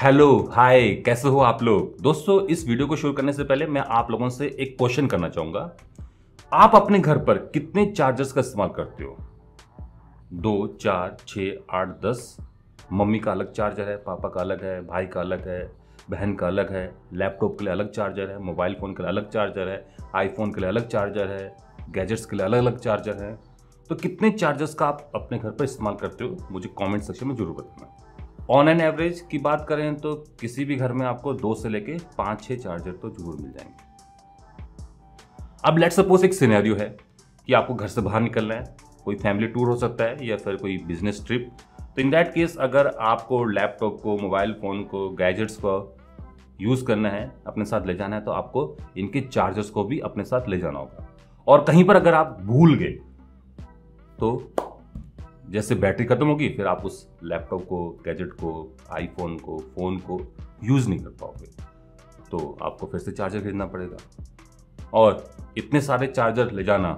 Hello hi, कैसे हो आप लोग। दोस्तों, इस वीडियो को शुरू करने से पहले मैं आप लोगों से एक क्वेश्चन करना चाहूंगा। आप अपने घर पर कितने चार्जर्स का इस्तेमाल करते हो? 2, 4, 6, 8, 10। मम्मी का अलग चार्जर है, पापा का अलग है, भाई का अलग है, बहन का अलग है, लैपटॉप के लिए अलग चार्जर है, मोबाइल फ़ोन के लिए अलग चार्जर है, आईफोन के लिए अलग चार्जर है, गैजेट्स के लिए अलग अलग चार्जर है। तो कितने चार्जर्स का आप अपने घर पर इस्तेमाल करते हो, मुझे कमेंट सेक्शन में जरूर बताना। ऑन एन एवरेज की बात करें तो किसी भी घर में आपको 2 से लेके 5-6 चार्जर तो जरूर मिल जाएंगे। अब लेट्स सपोज एक सिनेरियो है कि आपको घर से बाहर निकलना है, कोई फैमिली टूर हो सकता है या फिर कोई बिजनेस ट्रिप। तो इन दैट केस अगर आपको लैपटॉप को, मोबाइल फ़ोन को, गैजेट्स को यूज़ करना है, अपने साथ ले जाना है, तो आपको इनके चार्जर्स को भी अपने साथ ले जाना होगा। और कहीं पर अगर आप भूल गए तो जैसे बैटरी खत्म होगी, फिर आप उस लैपटॉप को, गैजेट को, आईफोन को, फ़ोन को यूज़ नहीं कर पाओगे, तो आपको फिर से चार्जर खरीदना पड़ेगा। और इतने सारे चार्जर ले जाना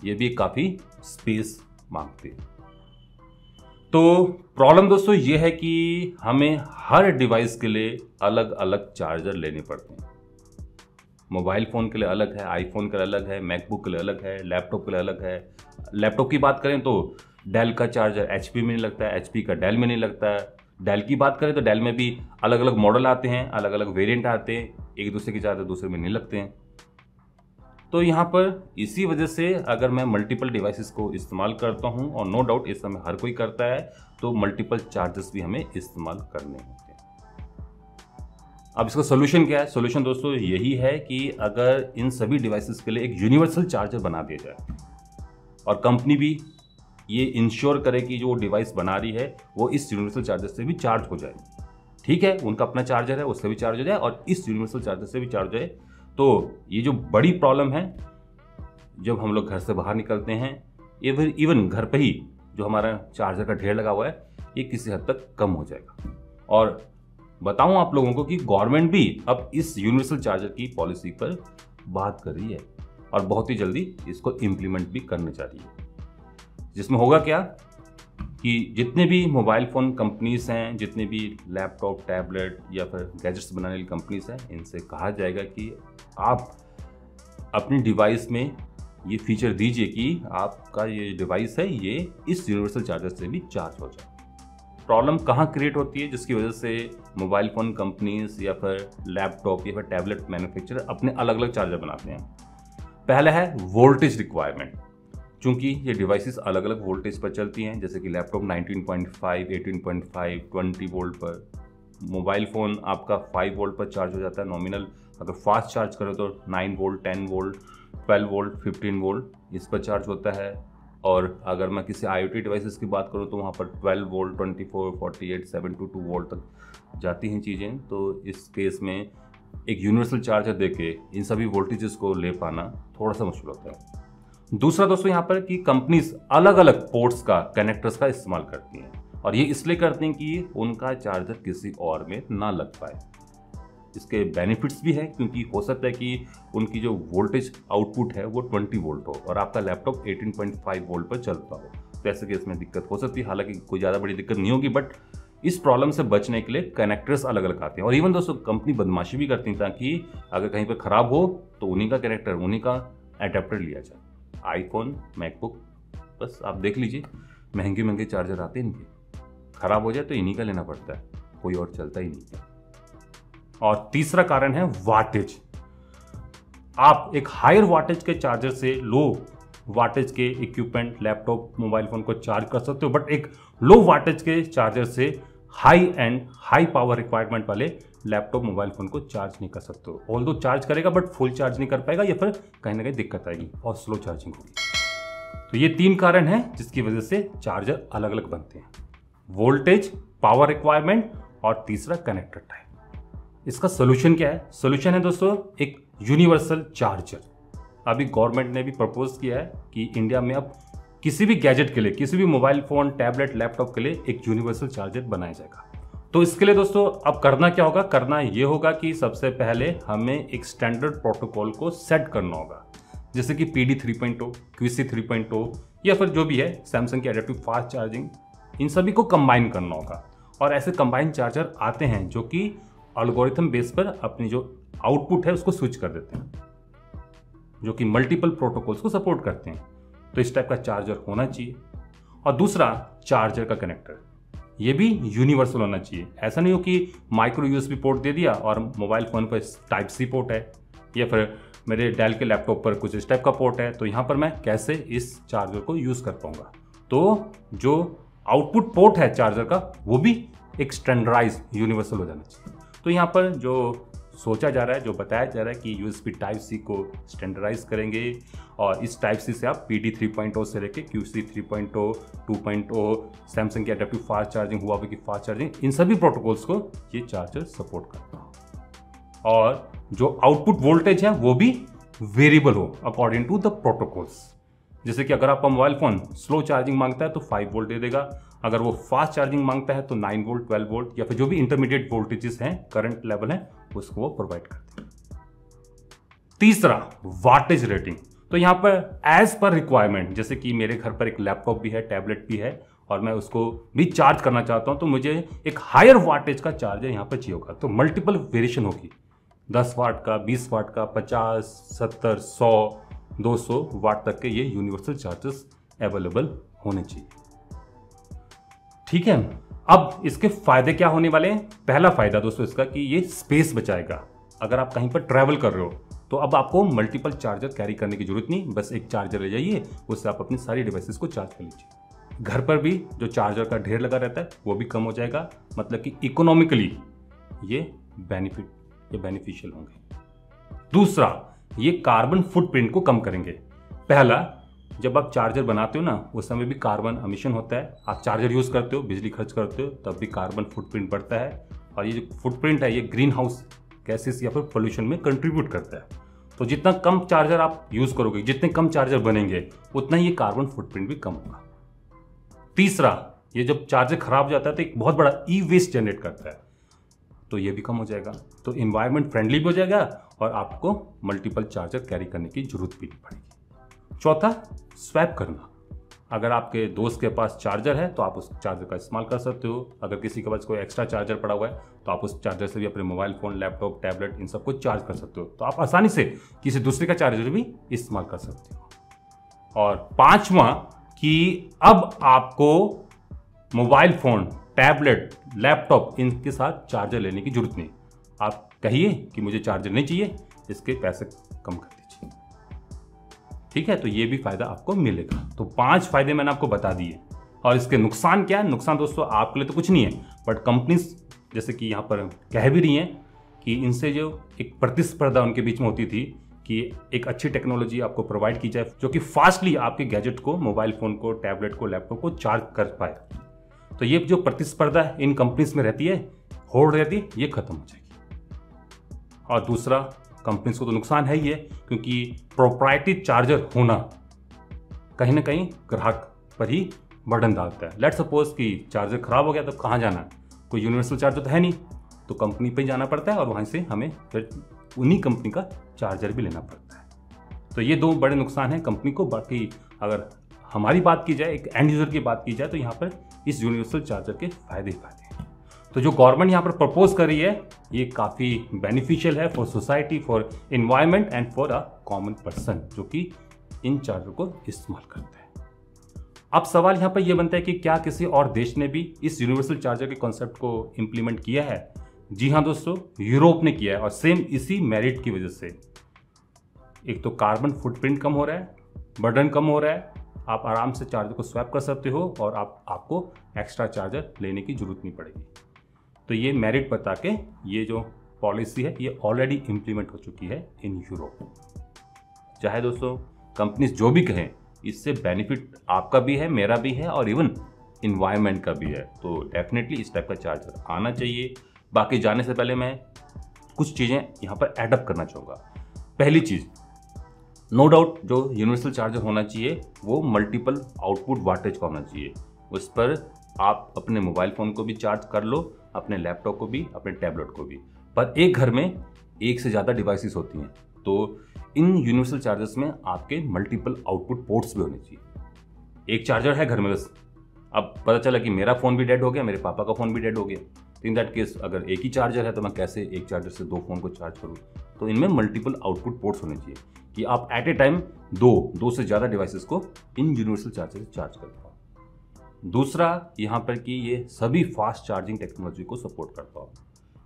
ये भी काफ़ी स्पेस मांगते हैं। तो प्रॉब्लम दोस्तों ये है कि हमें हर डिवाइस के लिए अलग अलग चार्जर लेने पड़ते हैं। मोबाइल फ़ोन के लिए अलग है, आईफोन के लिए अलग है, मैकबुक के लिए अलग है, लैपटॉप के लिए अलग है। लैपटॉप की बात करें तो डेल का चार्जर एचपी में नहीं लगता है, एचपी का डेल में नहीं लगता है। डेल की बात करें तो डेल में भी अलग अलग मॉडल आते हैं, अलग अलग वेरिएंट आते हैं, एक दूसरे के चार्जर दूसरे में नहीं लगते हैं। तो यहाँ पर इसी वजह से अगर मैं मल्टीपल डिवाइसेस को इस्तेमाल करता हूँ, और नो डाउट इस समय हर कोई करता है, तो मल्टीपल चार्जर्स भी हमें इस्तेमाल करने होते हैं। अब इसका सोल्यूशन क्या है? सोल्यूशन दोस्तों यही है कि अगर इन सभी डिवाइसेस के लिए एक यूनिवर्सल चार्जर बना दिया जाए और कंपनी भी ये इंश्योर करे कि जो डिवाइस बना रही है वो इस यूनिवर्सल चार्जर से भी चार्ज हो जाए। ठीक है, उनका अपना चार्जर है, उससे भी चार्ज हो जाए और इस यूनिवर्सल चार्जर से भी चार्ज हो जाए। तो ये जो बड़ी प्रॉब्लम है, जब हम लोग घर से बाहर निकलते हैं, इवन घर पे ही जो हमारा चार्जर का ढेर लगा हुआ है, ये किसी हद तक कम हो जाएगा। और बताऊं आप लोगों को कि गवर्नमेंट भी अब इस यूनिवर्सल चार्जर की पॉलिसी पर बात कर रही है और बहुत ही जल्दी इसको इम्प्लीमेंट भी करने जा रही है। जिसमें होगा क्या कि जितने भी मोबाइल फ़ोन कंपनीज हैं, जितने भी लैपटॉप, टैबलेट या फिर गैजेट्स बनाने वाली कंपनीज हैं, इनसे कहा जाएगा कि आप अपनी डिवाइस में ये फीचर दीजिए कि आपका ये डिवाइस है, ये इस यूनिवर्सल चार्जर से भी चार्ज हो जाए। प्रॉब्लम कहाँ क्रिएट होती है, जिसकी वजह से मोबाइल फ़ोन कंपनीज या फिर लैपटॉप या फिर टैबलेट मैन्युफैक्चरर अपने अलग अलग चार्जर बनाते हैं। पहला है वोल्टेज रिक्वायरमेंट। चूंकि ये डिवाइसेस अलग अलग वोल्टेज पर चलती हैं, जैसे कि लैपटॉप 19.5, 18.5, 20 वोल्ट पर, मोबाइल फ़ोन आपका 5 वोल्ट पर चार्ज हो जाता है नॉमिनल। अगर फास्ट चार्ज करो तो 9 वोल्ट, 10 वोल्ट, 12 वोल्ट, 15 वोल्ट इस पर चार्ज होता है। और अगर मैं किसी IoT डिवाइसेस की बात करूँ तो वहाँ पर 12 वोल्ट, 24, 48, 722 वोल्ट तक जाती हैं चीज़ें। तो इस केस में एक यूनिवर्सल चार्जर देके इन सभी वोल्टेजेस को ले पाना थोड़ा सा मुश्किल होता है। दूसरा दोस्तों यहाँ पर कि कंपनीज अलग अलग पोर्ट्स का, कनेक्टर्स का इस्तेमाल करती हैं, और ये इसलिए करती हैं कि उनका चार्जर किसी और में ना लग पाए। इसके बेनिफिट्स भी हैं, क्योंकि हो सकता है कि उनकी जो वोल्टेज आउटपुट है वो 20 वोल्ट हो और आपका लैपटॉप 18.5 वोल्ट पर चलता हो, तो ऐसे केस में दिक्कत हो सकती है। हालांकि कोई ज़्यादा बड़ी दिक्कत नहीं होगी, बट इस प्रॉब्लम से बचने के लिए कनेक्टर्स अलग अलग आते हैं। और इवन दोस्तों कंपनी बदमाशी भी करती है, ताकि अगर कहीं पर ख़राब हो तो उन्हीं का कनेक्टर, उन्हीं का एडेप्टर लिया जाए। आईफोन, मैकबुक, बस आप देख लीजिए, महंगे महंगे चार्जर आते हैं इनके, ख़राब हो जाए तो इन्हीं का लेना पड़ता है, कोई और चलता ही नहीं है। और तीसरा कारण है वाटेज। आप एक हायर वाटेज के चार्जर से लो वाटेज के इक्विपमेंट, लैपटॉप, मोबाइल फ़ोन को चार्ज कर सकते हो, बट एक लो वाटेज के चार्जर से high and, high power requirement वाले लैपटॉप, मोबाइल फ़ोन को चार्ज नहीं कर सकते हो। ऑल्दो चार्ज करेगा बट फुल चार्ज नहीं कर पाएगा, या फिर कहीं ना कहीं दिक्कत आएगी और स्लो चार्जिंग होगी। तो ये 3 कारण हैं जिसकी वजह से चार्जर अलग अलग बनते हैं: वोल्टेज, पावर रिक्वायरमेंट और तीसरा कनेक्टर टाइप। इसका सोल्यूशन क्या है? सोल्यूशन है दोस्तों एक यूनिवर्सल चार्जर। अभी गवर्नमेंट ने भी प्रपोज किया है कि इंडिया में अब किसी भी गैजेट के लिए, किसी भी मोबाइल फ़ोन, टैबलेट, लैपटॉप के लिए एक यूनिवर्सल चार्जर बनाया जाएगा। तो इसके लिए दोस्तों अब करना क्या होगा? करना ये होगा कि सबसे पहले हमें एक स्टैंडर्ड प्रोटोकॉल को सेट करना होगा, जैसे कि PD 3.0, QC 3.0 या फिर जो भी है, सैमसंग की एडेप्टिव फास्ट चार्जिंग, इन सभी को कंबाइन करना होगा। और ऐसे कंबाइंड चार्जर आते हैं जो कि एल्गोरिथम बेस पर अपनी जो आउटपुट है उसको स्विच कर देते हैं, जो कि मल्टीपल प्रोटोकॉल्स को सपोर्ट करते हैं। तो इस टाइप का चार्जर होना चाहिए। और दूसरा, चार्जर का कनेक्टर, ये भी यूनिवर्सल होना चाहिए। ऐसा नहीं हो कि माइक्रो यूएसबी पोर्ट दे दिया और मोबाइल फ़ोन पर टाइप सी पोर्ट है, या फिर मेरे डेल के लैपटॉप पर कुछ इस टाइप का पोर्ट है, तो यहाँ पर मैं कैसे इस चार्जर को यूज़ कर पाऊँगा। तो जो आउटपुट पोर्ट है चार्जर का वो भी एक स्टैंडर्डाइज यूनिवर्सल हो जाना चाहिए। तो यहाँ पर जो सोचा जा रहा है, जो बताया जा रहा है कि यूएसबी टाइप सी को स्टैंडर्डाइज करेंगे और इस टाइप सी से आप PD 3.0 से लेके QC 3.0, 2.0, सैमसंग की एडेप्टिव फास्ट चार्जिंग, हुआवे की फास्ट चार्जिंग, इन सभी प्रोटोकॉल्स को ये चार्जर सपोर्ट करता है। और जो आउटपुट वोल्टेज है वो भी वेरिएबल हो अकॉर्डिंग टू द प्रोटोकॉल्स। जैसे कि अगर आपका मोबाइल फ़ोन स्लो चार्जिंग मांगता है तो 5 वोल्ट दे देगा, अगर वो फास्ट चार्जिंग मांगता है तो 9 वोल्ट, 12 वोल्ट, या फिर जो भी इंटरमीडिएट वोल्टेजेस हैं, करंट लेवल है, उसको वो प्रोवाइड करते हैं। तीसरा, वाटेज रेटिंग। तो यहाँ पर एज पर रिक्वायरमेंट, जैसे कि मेरे घर पर एक लैपटॉप भी है, टैबलेट भी है, और मैं उसको भी चार्ज करना चाहता हूँ, तो मुझे एक हायर वाटेज का चार्जर यहाँ पर चाहिए होगा। तो मल्टीपल वेरिएशन होगी, 10 वाट का, 20 वाट का, 50, 70, 100, 200 वाट तक के ये यूनिवर्सल चार्जर्स अवेलेबल होने चाहिए। ठीक है, अब इसके फायदे क्या होने वाले हैं। पहला फायदा दोस्तों इसका कि ये स्पेस बचाएगा। अगर आप कहीं पर ट्रैवल कर रहे हो तो अब आपको मल्टीपल चार्जर कैरी करने की जरूरत नहीं, बस एक चार्जर ले जाइए, उससे आप अपनी सारी डिवाइसेस को चार्ज कर लीजिए। घर पर भी जो चार्जर का ढेर लगा रहता है वो भी कम हो जाएगा, मतलब कि इकोनॉमिकली ये बेनिफिशियल होंगे। दूसरा, ये कार्बन फुटप्रिंट को कम करेंगे। पहला, जब आप चार्जर बनाते हो ना उस समय भी कार्बन एमिशन होता है। आप चार्जर यूज़ करते हो, बिजली खर्च करते हो, तब भी कार्बन फुटप्रिंट बढ़ता है, और ये जो फुटप्रिंट है ये ग्रीन हाउस गैसेस या फिर पोल्यूशन में कंट्रीब्यूट करता है। तो जितना कम चार्जर आप यूज़ करोगे, जितने कम चार्जर बनेंगे, उतना ही ये कार्बन फुटप्रिंट भी कम होगा। तीसरा, ये जब चार्जर खराब हो जाता है तो एक बहुत बड़ा ई वेस्ट जनरेट करता है, तो ये भी कम हो जाएगा। तो इन्वायरमेंट फ्रेंडली भी हो जाएगा और आपको मल्टीपल चार्जर कैरी करने की जरूरत भी नहीं पड़ेगी। चौथा, स्वैप करना। अगर आपके दोस्त के पास चार्जर है तो आप उस चार्जर का इस्तेमाल कर सकते हो। अगर किसी के पास कोई एक्स्ट्रा चार्जर पड़ा हुआ है तो आप उस चार्जर से भी अपने मोबाइल फ़ोन, लैपटॉप, टैबलेट, इन सबको चार्ज कर सकते हो। तो आप आसानी से किसी दूसरे का चार्जर भी इस्तेमाल कर सकते हो। और पांचवा, कि अब आपको मोबाइल फ़ोन, टैबलेट, लैपटॉप, इनके साथ चार्जर लेने की जरूरत नहीं। आप कहिए कि मुझे चार्जर नहीं चाहिए, इसके पैसे कम कर दीजिए। ठीक है, तो ये भी फायदा आपको मिलेगा। तो 5 फायदे मैंने आपको बता दिए। और इसके नुकसान क्या है? नुकसान दोस्तों आपके लिए तो कुछ नहीं है, बट कंपनीज जैसे कि यहाँ पर कह भी रही हैं कि इनसे जो एक प्रतिस्पर्धा उनके बीच में होती थी कि एक अच्छी टेक्नोलॉजी आपको प्रोवाइड की जाए जो कि फास्टली आपके गैजेट को, मोबाइल फ़ोन को, टैबलेट को, लैपटॉप को चार्ज कर पाए। तो ये जो प्रतिस्पर्धा इन कंपनीज में रहती है, होड़ रहती है, ये खत्म हो जाएगी। और दूसरा, कंपनीज को तो नुकसान है ही है, क्योंकि प्रोप्राइटरी चार्जर होना कहीं ना कहीं ग्राहक पर ही बर्डन डालता है। लेट्स सपोज कि चार्जर खराब हो गया तो कहाँ जाना है, कोई यूनिवर्सल चार्जर तो है नहीं, तो कंपनी पे जाना पड़ता है और वहाँ से हमें फिर उन्हीं कंपनी का चार्जर भी लेना पड़ता है। तो ये 2 बड़े नुकसान हैं कंपनी को। बाकी अगर हमारी बात की जाए, एक एंड यूज़र की बात की जाए, तो यहाँ पर इस यूनिवर्सल चार्जर के फायदे ही फायदे हैं। तो जो गवर्नमेंट यहाँ पर प्रपोज कर रही है ये काफ़ी बेनिफिशियल है for society, for environment and for a common person जो कि इन चार्जर को इस्तेमाल करता है। अब सवाल यहाँ पर यह बनता है कि क्या किसी और देश ने भी इस यूनिवर्सल चार्जर के कॉन्सेप्ट को इम्प्लीमेंट किया है? जी हाँ दोस्तों, यूरोप ने किया है, और सेम इसी मेरिट की वजह से। एक तो कार्बन फुटप्रिंट कम हो रहा है, बर्डन कम हो रहा है, आप आराम से चार्जर को स्वैप कर सकते हो और आपको एक्स्ट्रा चार्जर लेने की जरूरत नहीं पड़ेगी। तो ये मेरिट बता के ये जो पॉलिसी है ये ऑलरेडी इम्प्लीमेंट हो चुकी है इन यूरोप। चाहे दोस्तों कंपनीज जो भी कहें, इससे बेनिफिट आपका भी है, मेरा भी है, और इवन इन्वायरमेंट का भी है। तो डेफिनेटली इस टाइप का चार्जर आना चाहिए। बाकी जाने से पहले मैं कुछ चीज़ें यहाँ पर एडअप करना चाहूँगा। पहली चीज़, नो डाउट जो यूनिवर्सल चार्जर होना चाहिए वो मल्टीपल आउटपुट वाटेज का होना चाहिए। उस पर आप अपने मोबाइल फ़ोन को भी चार्ज कर लो, अपने लैपटॉप को भी, अपने टैबलेट को भी। पर एक घर में एक से ज़्यादा डिवाइसेस होती हैं, तो इन यूनिवर्सल चार्जर्स में आपके मल्टीपल आउटपुट पोर्ट्स भी होने चाहिए। एक चार्जर है घर में बस, अब पता चला कि मेरा फ़ोन भी डेड हो गया, मेरे पापा का फ़ोन भी डेड हो गया, तो इन दैट केस अगर एक ही चार्जर है तो मैं कैसे एक चार्जर से 2 फ़ोन को चार्ज करूँ? तो इनमें मल्टीपल आउटपुट पोर्ट्स होने चाहिए कि आप एट ए टाइम दो से ज़्यादा डिवाइसेस को इन यूनिवर्सल चार्जर से चार्ज कर पाओ। दूसरा यहाँ पर कि ये सभी फास्ट चार्जिंग टेक्नोलॉजी को सपोर्ट करता हो।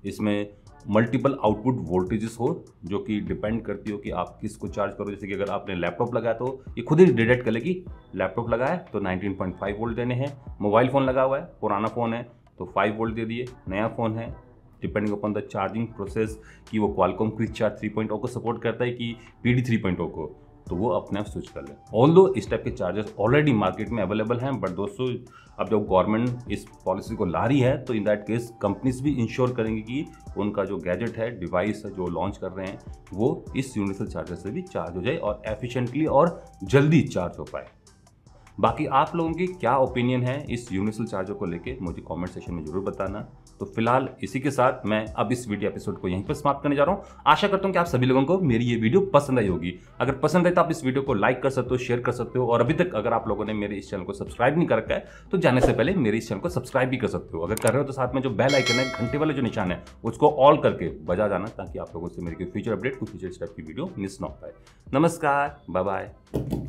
इसमें मल्टीपल आउटपुट वोल्टेजेस हो जो कि डिपेंड करती हो कि आप किसको चार्ज करो। जैसे कि अगर आपने लैपटॉप लगाया तो ये खुद ही डिटेक्ट कर ले कि लैपटॉप लगाया तो 19.5 वोल्ट देने हैं। मोबाइल फ़ोन लगा हुआ है, पुराना फ़ोन है तो 5 वोल्ट दे दिए, नया फ़ोन है depending upon the charging process कि वो क्वालकॉम क्विक चार्ज 3.0 को सपोर्ट करता है कि PD 3.0 को, तो वो अपने आप स्विच कर ले। ऑल्दो इस टाइप के चार्जर्स ऑलरेडी मार्केट में अवेलेबल हैं, बट दोस्तों अब जब गवर्नमेंट इस पॉलिसी को ला रही है तो इन दैट केस कंपनीज भी इंश्योर करेंगी कि उनका जो गैजेट है, डिवाइस है जो लॉन्च कर रहे हैं वो इस यूनिवर्सल चार्जर से भी चार्ज हो जाए और एफिशिएंटली और जल्दी चार्ज हो पाए। बाकी आप लोगों की क्या ओपिनियन है इस यूनिवर्सल चार्जर को लेके मुझे कमेंट सेक्शन में जरूर बताना। तो फिलहाल इसी के साथ मैं अब इस वीडियो एपिसोड को यहीं पर समाप्त करने जा रहा हूं। आशा करता हूं कि आप सभी लोगों को मेरी ये वीडियो पसंद आई होगी। अगर पसंद है तो आप इस वीडियो को लाइक कर सकते हो, शेयर कर सकते हो, और अभी तक अगर आप लोगों ने मेरे इस चैनल को सब्सक्राइब नहीं कर रखा है तो जाने से पहले मेरे इस चैनल को सब्सक्राइब भी कर सकते हो। अगर कर रहे हो तो साथ में जो बेल आइकन है, घंटे वाला जो निशान है, उसको ऑल करके बजा जाना ताकि आप लोगों से मेरी फ्यूचर अपडेट, कुछ फ्यूचर स्टेप की वीडियो मिस ना हो पाए। नमस्कार, बाय बाय।